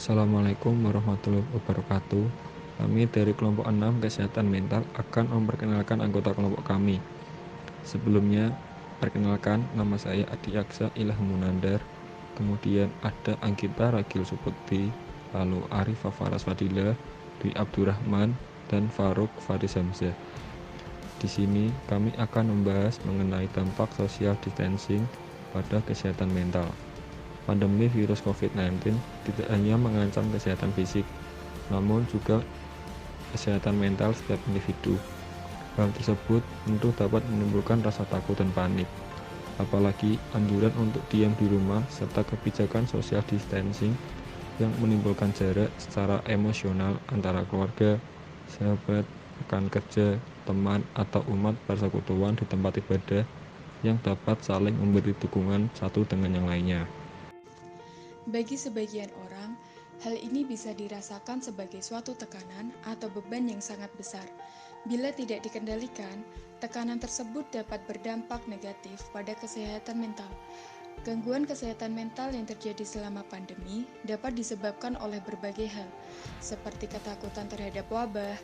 Assalamualaikum warahmatullahi wabarakatuh. Kami dari kelompok 6 Kesehatan Mental akan memperkenalkan anggota kelompok kami. Sebelumnya, perkenalkan, nama saya Adi Aksa Ilah Munandar. Kemudian ada Anggita Ragil Supekti, lalu Arif Faras Fadila, Dwi Abdurrahman, dan Faruk Faris Hamzah. Di sini kami akan membahas mengenai dampak social distancing pada kesehatan mental. Pandemi virus COVID-19 tidak hanya mengancam kesehatan fisik, namun juga kesehatan mental setiap individu. Hal tersebut tentu dapat menimbulkan rasa takut dan panik, apalagi anjuran untuk diam di rumah serta kebijakan social distancing yang menimbulkan jarak secara emosional antara keluarga, sahabat, rekan kerja, teman, atau umat persekutuan di tempat ibadah yang dapat saling memberi dukungan satu dengan yang lainnya. Bagi sebagian orang, hal ini bisa dirasakan sebagai suatu tekanan atau beban yang sangat besar. Bila tidak dikendalikan, tekanan tersebut dapat berdampak negatif pada kesehatan mental. Gangguan kesehatan mental yang terjadi selama pandemi dapat disebabkan oleh berbagai hal, seperti ketakutan terhadap wabah,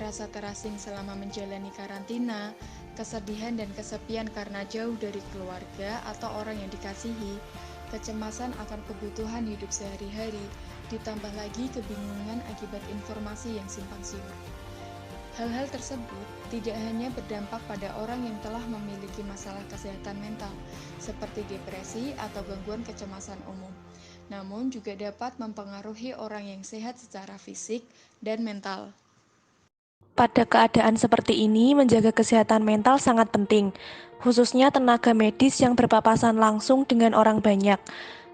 rasa terasing selama menjalani karantina, kesedihan dan kesepian karena jauh dari keluarga atau orang yang dikasihi, kecemasan akan kebutuhan hidup sehari-hari, ditambah lagi kebingungan akibat informasi yang simpang siur. Hal-hal tersebut tidak hanya berdampak pada orang yang telah memiliki masalah kesehatan mental, seperti depresi atau gangguan kecemasan umum, namun juga dapat mempengaruhi orang yang sehat secara fisik dan mental. Pada keadaan seperti ini, menjaga kesehatan mental sangat penting, khususnya tenaga medis yang berpapasan langsung dengan orang banyak.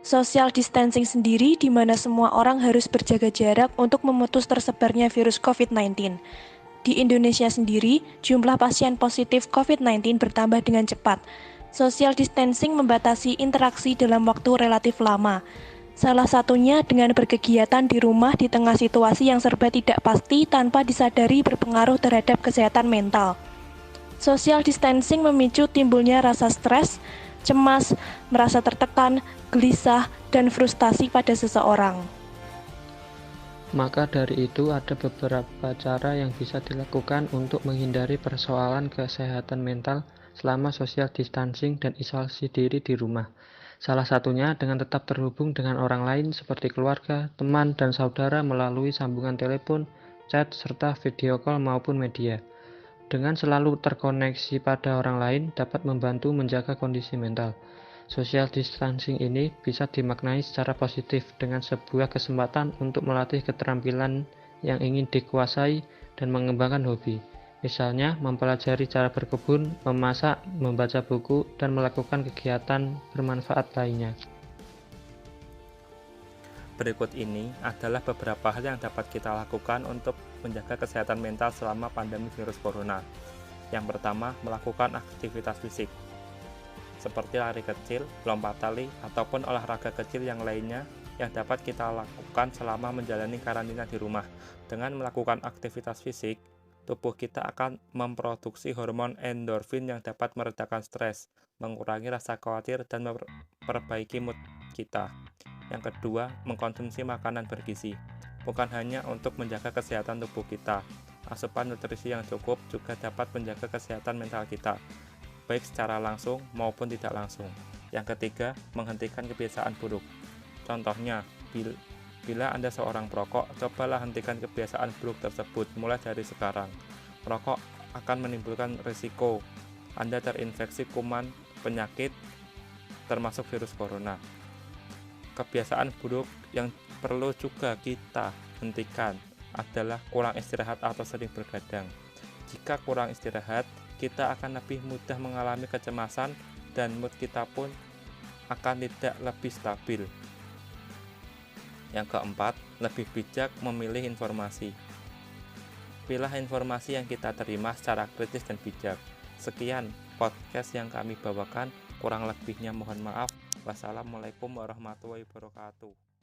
Social distancing sendiri di mana semua orang harus berjaga jarak untuk memutus tersebarnya virus COVID-19. Di Indonesia sendiri, jumlah pasien positif COVID-19 bertambah dengan cepat. Social distancing membatasi interaksi dalam waktu relatif lama. Salah satunya dengan berkegiatan di rumah di tengah situasi yang serba tidak pasti tanpa disadari berpengaruh terhadap kesehatan mental. Social distancing memicu timbulnya rasa stres, cemas, merasa tertekan, gelisah, dan frustasi pada seseorang. Maka dari itu ada beberapa cara yang bisa dilakukan untuk menghindari persoalan kesehatan mental selama social distancing dan isolasi diri di rumah. Salah satunya dengan tetap terhubung dengan orang lain seperti keluarga, teman, dan saudara melalui sambungan telepon, chat, serta video call maupun media. Dengan selalu terkoneksi pada orang lain dapat membantu menjaga kondisi mental. Social distancing ini bisa dimaknai secara positif dengan sebuah kesempatan untuk melatih keterampilan yang ingin dikuasai dan mengembangkan hobi. Misalnya, mempelajari cara berkebun, memasak, membaca buku, dan melakukan kegiatan bermanfaat lainnya. Berikut ini adalah beberapa hal yang dapat kita lakukan untuk menjaga kesehatan mental selama pandemi virus corona. Yang pertama, melakukan aktivitas fisik seperti lari kecil, lompat tali, ataupun olahraga kecil yang lainnya yang dapat kita lakukan selama menjalani karantina di rumah. Dengan melakukan aktivitas fisik, tubuh kita akan memproduksi hormon endorfin yang dapat meredakan stres, mengurangi rasa khawatir, dan memperbaiki mood kita. Yang kedua, mengkonsumsi makanan bergizi. Bukan hanya untuk menjaga kesehatan tubuh kita, asupan nutrisi yang cukup juga dapat menjaga kesehatan mental kita, baik secara langsung maupun tidak langsung. Yang ketiga, menghentikan kebiasaan buruk. Contohnya, bila Anda seorang perokok, cobalah hentikan kebiasaan buruk tersebut mulai dari sekarang. Merokok akan menimbulkan risiko Anda terinfeksi kuman, penyakit, termasuk virus corona. Kebiasaan buruk yang perlu juga kita hentikan adalah kurang istirahat atau sering bergadang. Jika kurang istirahat, kita akan lebih mudah mengalami kecemasan dan mood kita pun akan tidak lebih stabil. Yang keempat, lebih bijak memilih informasi. Pilih informasi yang kita terima secara kritis dan bijak. Sekian podcast yang kami bawakan, kurang lebihnya mohon maaf. Wassalamualaikum warahmatullahi wabarakatuh.